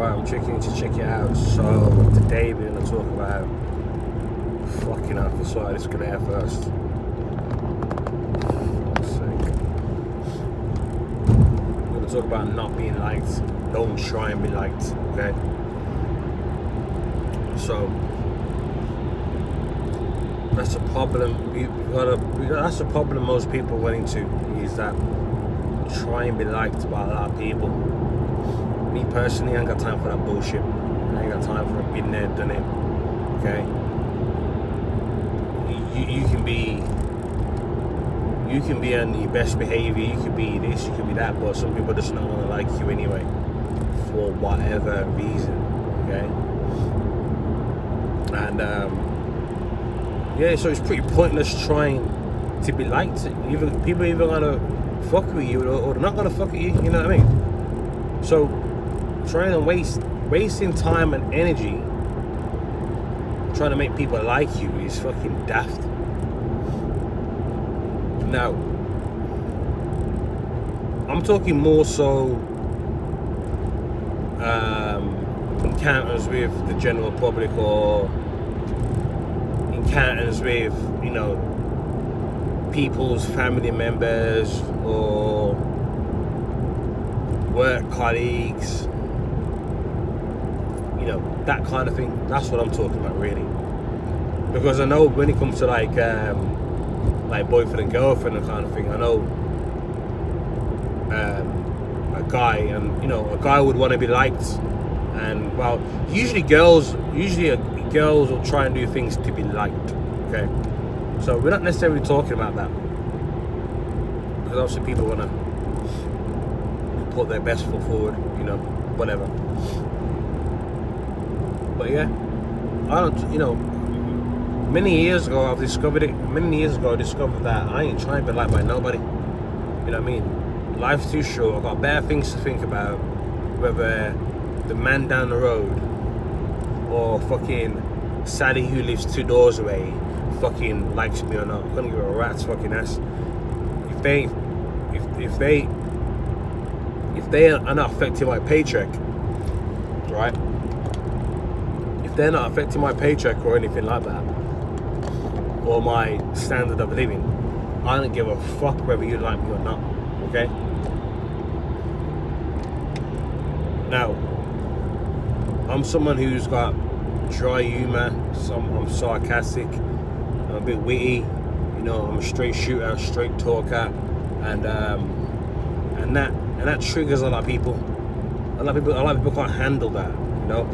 Right, I'm checking to check it out. So today we're gonna talk about fucking hell, I saw this gonna air first. Fuck's sake. We're gonna talk about not being liked. Don't try and be liked, okay? So that's a problem. That's a problem most people run into, is that try and be liked by a lot of people. Me personally, I ain't got time for that bullshit. I ain't got time for it. Been there, done it. Okay. You can be on your best behavior. You could be this. You could be that. But some people just don't want to like you anyway, for whatever reason. Okay. And yeah, so it's pretty pointless trying to be liked. People either gonna fuck with you or they're not gonna fuck with you. You know what I mean? So trying to wasting time and energy trying to make people like you is fucking daft. Now, I'm talking more so encounters with the general public, or encounters with, you know, people's family members or work colleagues, you know, that kind of thing. That's what I'm talking about, really. Because I know when it comes to like boyfriend and girlfriend and kind of thing, I know a guy would want to be liked, and well, usually girls will try and do things to be liked. Okay, so we're not necessarily talking about that, because obviously people want to put their best foot forward, you know, whatever. But yeah, I don't, you know, many years ago I discovered that I ain't trying to be liked by nobody. You know what I mean? Life's too short. I've got better things to think about, whether the man down the road or fucking Sally who lives 2 doors away fucking likes me or not. I'm gonna give a rat's fucking ass. If they are not affecting my paycheck, right? If they're not affecting my paycheck or anything like that, or my standard of living, I don't give a fuck whether you like me or not. Okay? Now, I'm someone who's got dry humor. I'm sarcastic. I'm a bit witty. You know, I'm a straight shooter, straight talker, and that triggers a lot of people. A lot of people can't handle that. You know,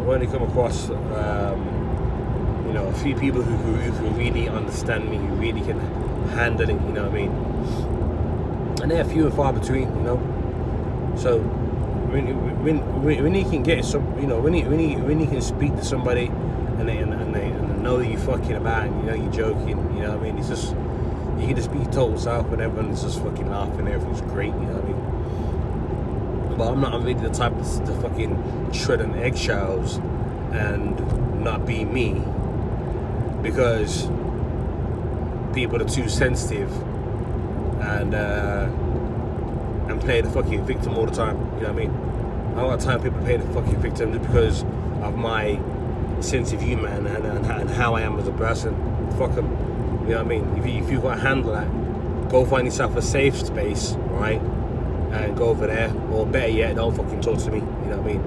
I've only come across you know, a few people who really understand me, who really can handle it. You know what I mean? And they're few and far between. You know, so when you can get some, you know, when you can speak to somebody and they know that you're fucking about, and you know you're joking, you know what I mean? It's just, you can just be your total self and everyone's just fucking laughing, everything's great, you know what I mean? But I'm really the type to fucking tread on eggshells and not be me, because people are too sensitive and play the fucking victim all the time. You know what I mean? I don't got time for people play the fucking victim just because of my sense of humor and how I am as a person. Fuck them. You know what I mean? If you've got to handle that, go find yourself a safe space, right? And go over there. Or better yet, don't fucking talk to me. You know what I mean?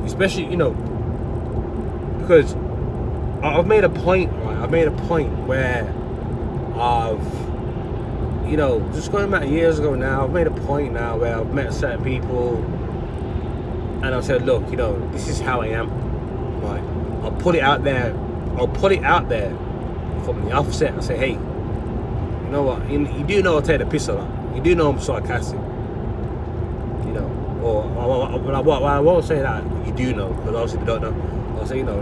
Especially, you know, because I've made a point, right? I've made a point where you know, just going back years ago now, I've made a point now where I've met certain people and I've said, look, you know, this is how I am, right? I'll put it out there from the offset. I say, hey, you know what, you do know I take the piss a lot. You do know I'm sarcastic, you know, or I won't say that you do know, because obviously you don't know. I'll say, you know,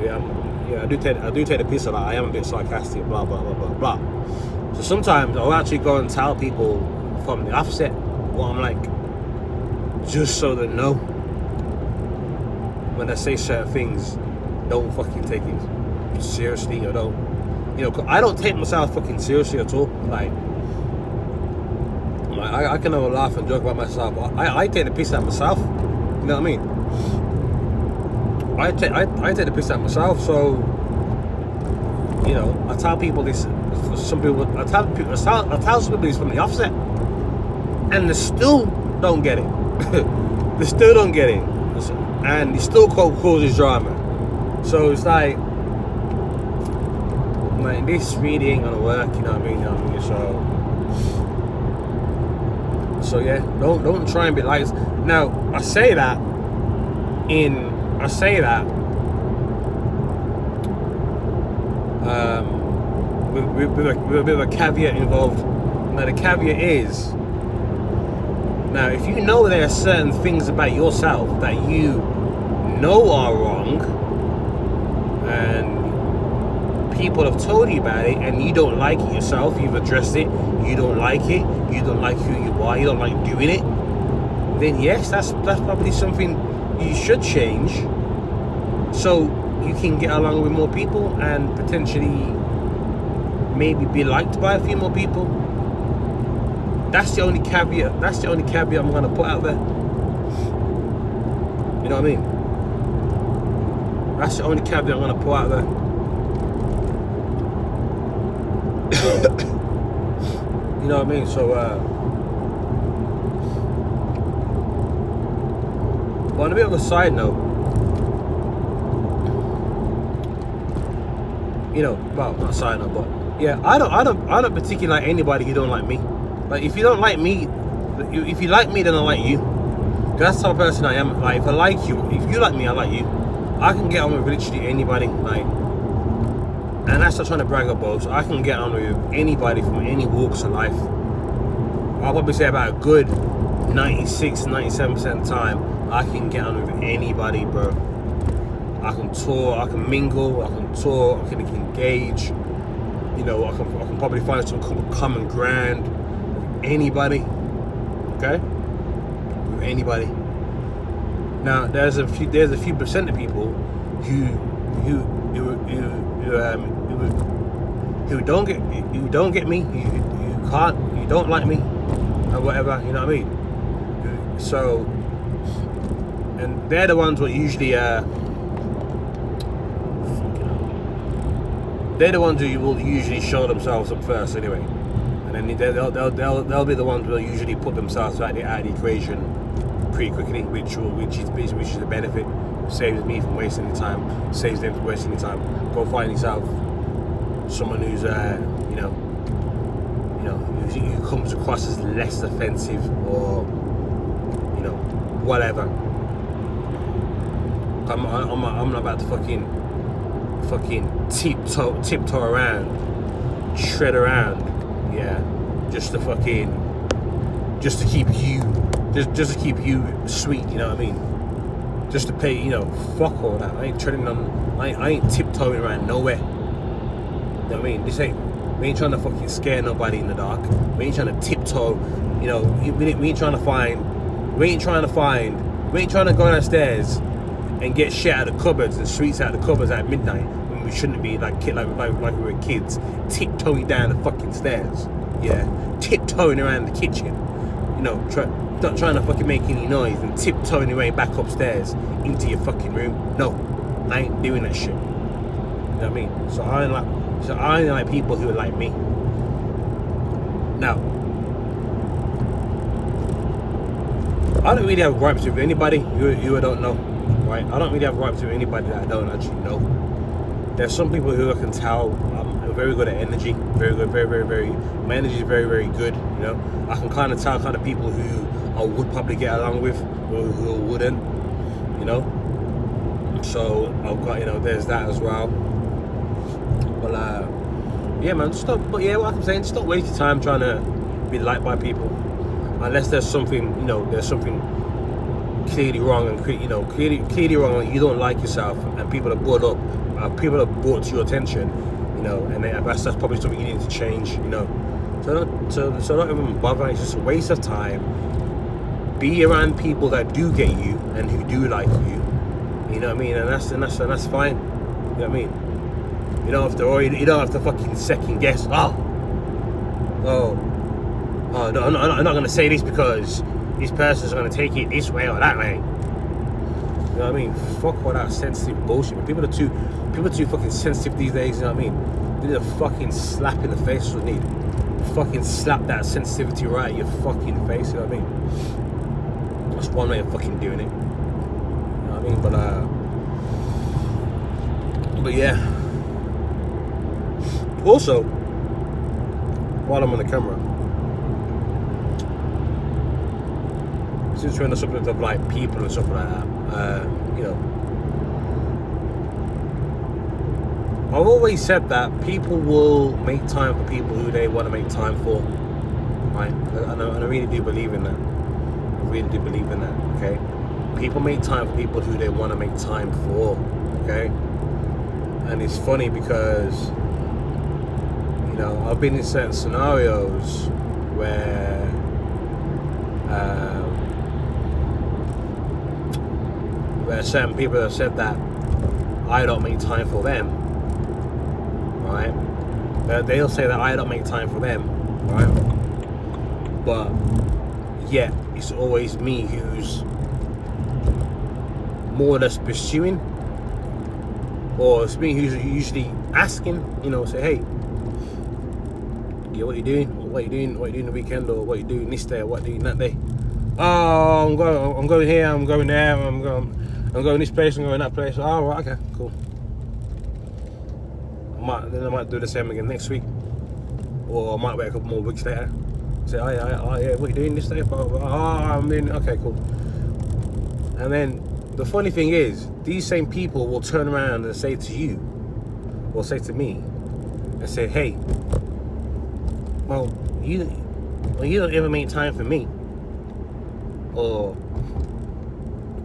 I do take the piss a lot. I am a bit sarcastic, blah, blah, blah, blah, blah. So sometimes I'll actually go and tell people from the offset what I'm like, just so they know. When I say certain things, don't fucking take it seriously, or don't, you know, I don't take myself fucking seriously at all. Like, Like, I can have a laugh and joke about myself. I take the piss out of myself. You know what I mean? I take the piss out of myself. So, you know, I tell people this. Some people, I tell some people this from the offset, and they still don't get it. They still don't get it, and it still causes drama. So it's like this really ain't gonna work. You know what I mean? So yeah, don't try and be like. Now I say that with a bit of a caveat involved. Now the caveat is, now if you know there are certain things about yourself that you know are wrong, and people have told you about it, and you don't like it yourself, you've addressed it, you don't like it, you don't like who you are, you don't like doing it, then yes, that's probably something you should change, so you can get along with more people and potentially maybe be liked by a few more people. That's the only caveat I'm gonna put out there. You know what I mean? That's the only caveat I'm gonna put out there. You know what I mean? So but on a bit of a side note, you know, well, not a side note, but yeah, I don't particularly like anybody who don't like me. Like, if you don't like me, if you like me, then I like you. That's the type of person I am. Like, if I like you, if you like me, I like you. I can get on with literally anybody. Like, and that's not trying to brag or boast. I can get on with anybody from any walks of life. I'll probably say about a good 96-97% of the time, I can get on with anybody, bro. I can tour, I can mingle, I can talk, I can engage. You know, I can probably find some common ground with anybody. Okay, with anybody. Now, there's a few percent of people who don't get me, you don't like me, or whatever. You know what I mean? So, and they're the ones who usually they're the ones who will usually show themselves up first, anyway, and then they'll be the ones who will usually put themselves out the equation pretty quickly, which is a benefit. Saves me from wasting the time, saves them from wasting the time. Go find yourself someone who's who comes across as less offensive, or whatever. I'm not about to fucking tiptoe around, tread around, yeah, just to keep you sweet, you know what I mean? Just to pay, fuck all that. I ain't tiptoeing around nowhere. You know what I mean? We ain't trying to fucking scare nobody in the dark. We ain't trying to tiptoe, we ain't trying to go downstairs and get shit out of the cupboards and sweets out of the cupboards at midnight when we shouldn't be like we were kids, tiptoeing down the fucking stairs. Yeah, tiptoeing around the kitchen. Not trying to fucking make any noise and tiptoeing your way back upstairs into your fucking room. No, I ain't doing that shit. You know what I mean? So I only like people who are like me. Now, I don't really have gripes with anybody you don't know, right? I don't really have gripes with anybody that I don't actually know. There's some people who I can tell I'm very good at energy, very good, very. My energy is very, very good. I can kind of tell kind of people who I would probably get along with, or who wouldn't. So I've got there's that as well. But yeah, man, what I'm saying, just don't waste your time trying to be liked by people, unless there's something clearly wrong and clearly wrong, and you don't like yourself, and people have brought to your attention, and that's probably something you need to change, So don't even bother. It's just a waste of time. Be around people that do get you and who do like you. You know what I mean? And that's fine. You know what I mean? You don't have to fucking second guess. Oh, oh, no, I'm not going to say this because this person's going to take it this way or that way. You know what I mean? Fuck all that sensitive bullshit. Man. People are too fucking sensitive these days. You know what I mean? They need a fucking slap in the face. What they need. Fucking slap that sensitivity right in your fucking face. You know what I mean? That's one way of fucking doing it. You know what I mean? But yeah. Also, while I'm on the camera, since we're on the subject of like people and stuff like that, you know, I've always said that people will make time for people who they want to make time for, right? And I really do believe in that. I really do believe in that. Okay, people make time for people who they want to make time for. Okay, and it's funny because, you know, I've been in certain scenarios where certain people have said that I don't make time for them, right? They'll say that I don't make time for them, right? But yet it's always me who's more or less pursuing, or it's me who's usually asking, you know, say, hey, yeah, what you doing? What you doing the weekend, or what you doing this day, or what you doing that day? Oh, I'm going here, I'm going there, I'm going this place, I'm going that place. Oh, right, okay, cool. I might do the same again next week, or I might wait a couple more weeks later. Say, oh yeah, what you doing this day? Oh, I'm doing, okay, cool. And then the funny thing is, these same people will turn around and say to you, or say to me, and say, hey, well, you don't ever make time for me, or,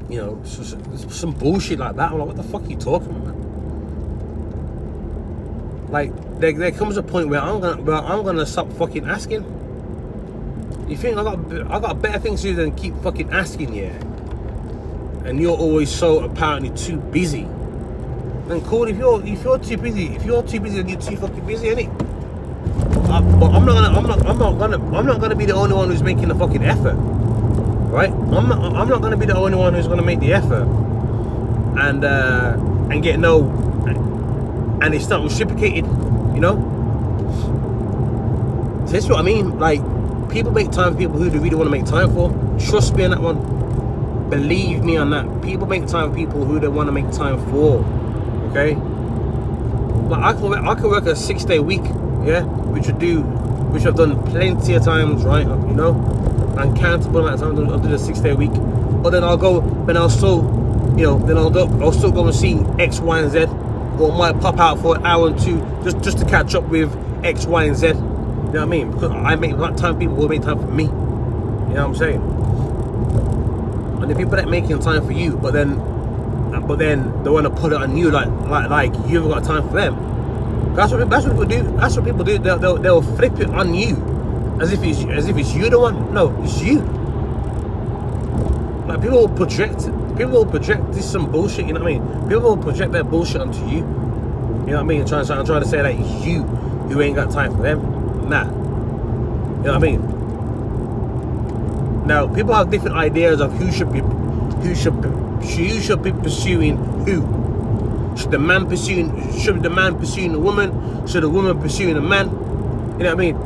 you know, some bullshit like that. I'm like, what the fuck are you talking about? Like, there comes a point where I'm gonna stop fucking asking. You think I got better things to do than keep fucking asking, yeah? And you're always so apparently too busy. Then cool, if you're too busy, then you're too fucking busy, innit? But I'm not gonna be the only one who's making the fucking effort, right? I'm not gonna be the only one who's gonna make the effort and get no, and it's not reciprocated, you know. So that's what I mean. Like, people make time for people who they really want to make time for. Trust me on that one. Believe me on that. People make time for people who they want to make time for. Okay. Like, I can work a 6-day week, yeah, which I've done plenty of times, right? You know, uncountable amount of times I'll do the 6-day week, but then I'll still go and see X, Y, and Z, or might pop out for an hour or two just to catch up with X, Y, and Z. You know what I mean? Because I make time for people who make time for me. You know what I'm saying? And the people that making time for you, but then they want to put it on you like you haven't got time for them. That's what people do. That's what people do. They'll flip it on you, as if it's you the one. No, it's you. Like, people will project this is some bullshit. You know what I mean? People will project their bullshit onto you. You know what I mean? I'm trying to say that it's you who ain't got time for them. Nah. You know what I mean? Now, people have different ideas of who should be pursuing who. Should the man pursuing the woman? Should the woman pursuing the man? You know what I mean?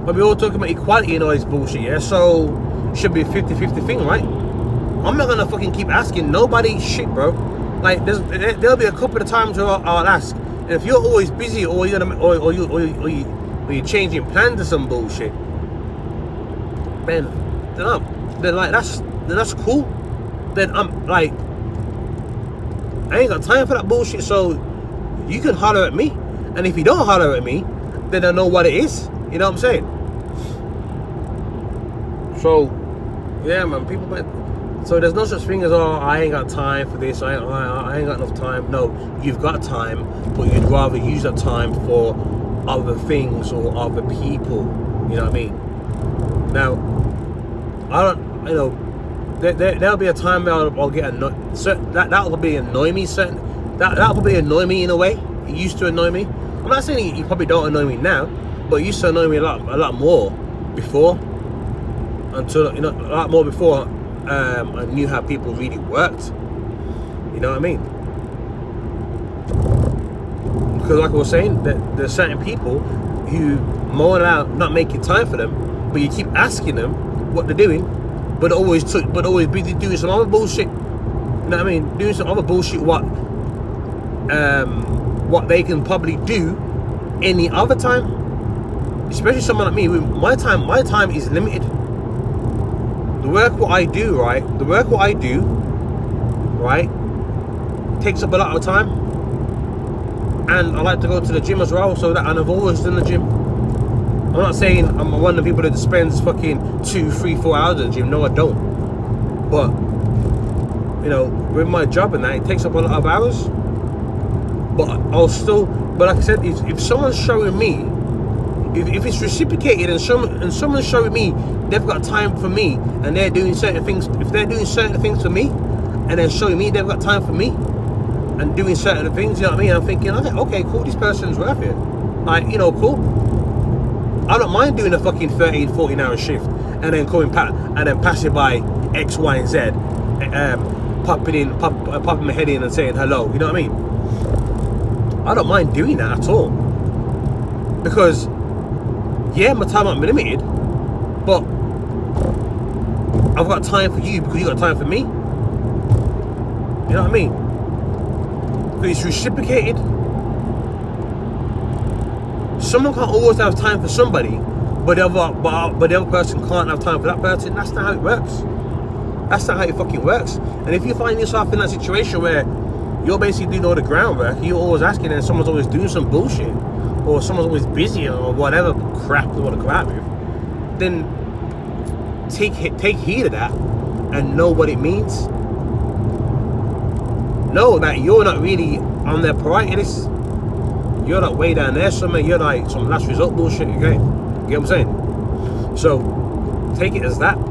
But we're all talking about equality and all this bullshit, yeah? So, it should be a 50-50 thing, right? I'm not gonna fucking keep asking nobody shit, bro. Like, there'll be a couple of times where I'll ask. And if you're always busy, or you're changing plans or some bullshit, then that's cool. Then I'm like, I ain't got time for that bullshit. So you can holler at me, and if you don't holler at me, then I know what it is. You know what I'm saying? So yeah, man. So there's no such thing as, oh, I ain't got time for this. I ain't got enough time. No, you've got time, but you'd rather use that time for other things or other people. You know what I mean? Now, there'll be a time where I'll get annoyed. That'll be annoy me. That'll probably annoy me in a way. It used to annoy me. I'm not saying you probably don't annoy me now, but it used to annoy me a lot more. before, until a lot more before I knew how people really worked. You know what I mean? Because like I was saying, there's certain people who moan out not making time for them, but you keep asking them what they're doing, but always busy doing some other bullshit. You know what I mean? Doing some other bullshit what they can probably do any other time. Especially someone like me, my time is limited. The work what I do, right, takes up a lot of time. And I like to go to the gym as well, and I've always done the gym. I'm not saying I'm one of the people that spends fucking 2, 3, 4 hours at the gym. No, I don't. But, you know, with my job and that, it takes up a lot of hours. But like I said, if someone's showing me, if it's reciprocated and someone's showing me they've got time for me and they're doing certain things, if they're doing certain things for me and they're showing me they've got time for me and doing certain things, you know what I mean? I'm thinking, okay, cool, this person's worth it. Like, you know, cool. I don't mind doing a fucking 13, 14 hour shift and then passing by X, Y, and Z, popping my head in and saying hello, you know what I mean? I don't mind doing that at all. Because, yeah, my time might be limited, but I've got time for you because you got time for me. You know what I mean? Because it's reciprocated. Someone can't always have time for somebody, but the other person can't have time for that person. That's not how it works. That's not how it fucking works. And if you find yourself in that situation where you're basically doing all the groundwork, you're always asking and someone's always doing some bullshit, or someone's always busy or whatever crap they want to go out with, then take heed of that and know what it means. Know that you're not really on their priority list. You're not way down there somewhere. You're like some last result bullshit. Okay, you get what I'm saying? So take it as that. You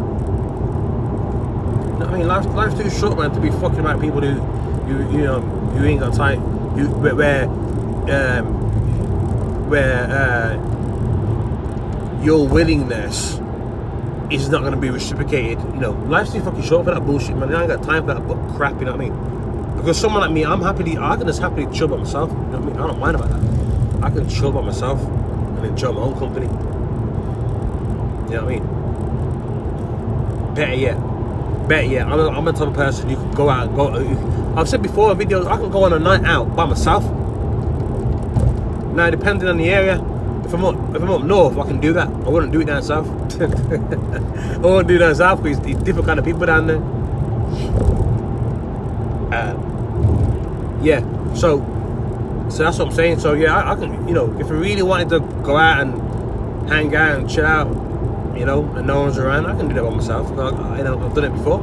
know what I mean, life's too short, man, to be fucking about people who ain't got time. Where your willingness is not going to be reciprocated. You know, life's too fucking short for that bullshit, man. I ain't got time for that crap. You know what I mean? Because someone like me, I can just happily chill by myself. You know what I mean? I don't mind about that. I can chill by myself and enjoy my own company. You know what I mean? Better yet, I'm the type of person you can go out and go. I've said before in videos, I can go on a night out by myself. Now, depending on the area, if I'm up north, I can do that. I wouldn't do it down south. I wouldn't do it down south because it's different kind of people down there. Yeah, so that's what I'm saying. So yeah, I can, you know, if I really wanted to go out and hang out and chill out, you know, and no one's around, I can do that by myself. I've done it before,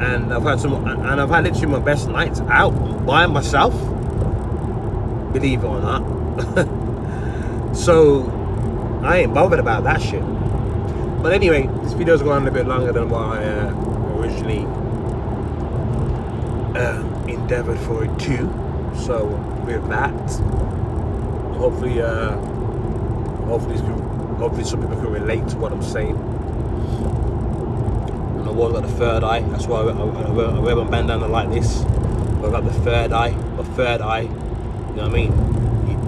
and I've had literally my best nights out by myself, believe it or not. So I ain't bothered about that shit. But anyway, this video's going on a bit longer than what I originally endeavored for it to. So with that, hopefully some people can relate to what I'm saying. And I've always got the third eye. That's why I wear my bandana like this. I've got the third eye. My third eye. You know what I mean?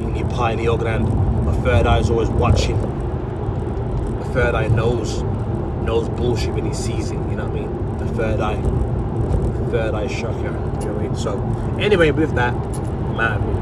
In your pineal gland. My third eye is always watching. The third eye knows bullshit when he sees it. You know what I mean? The third eye chakra. You know what I mean? So anyway, with that, I'm out of it.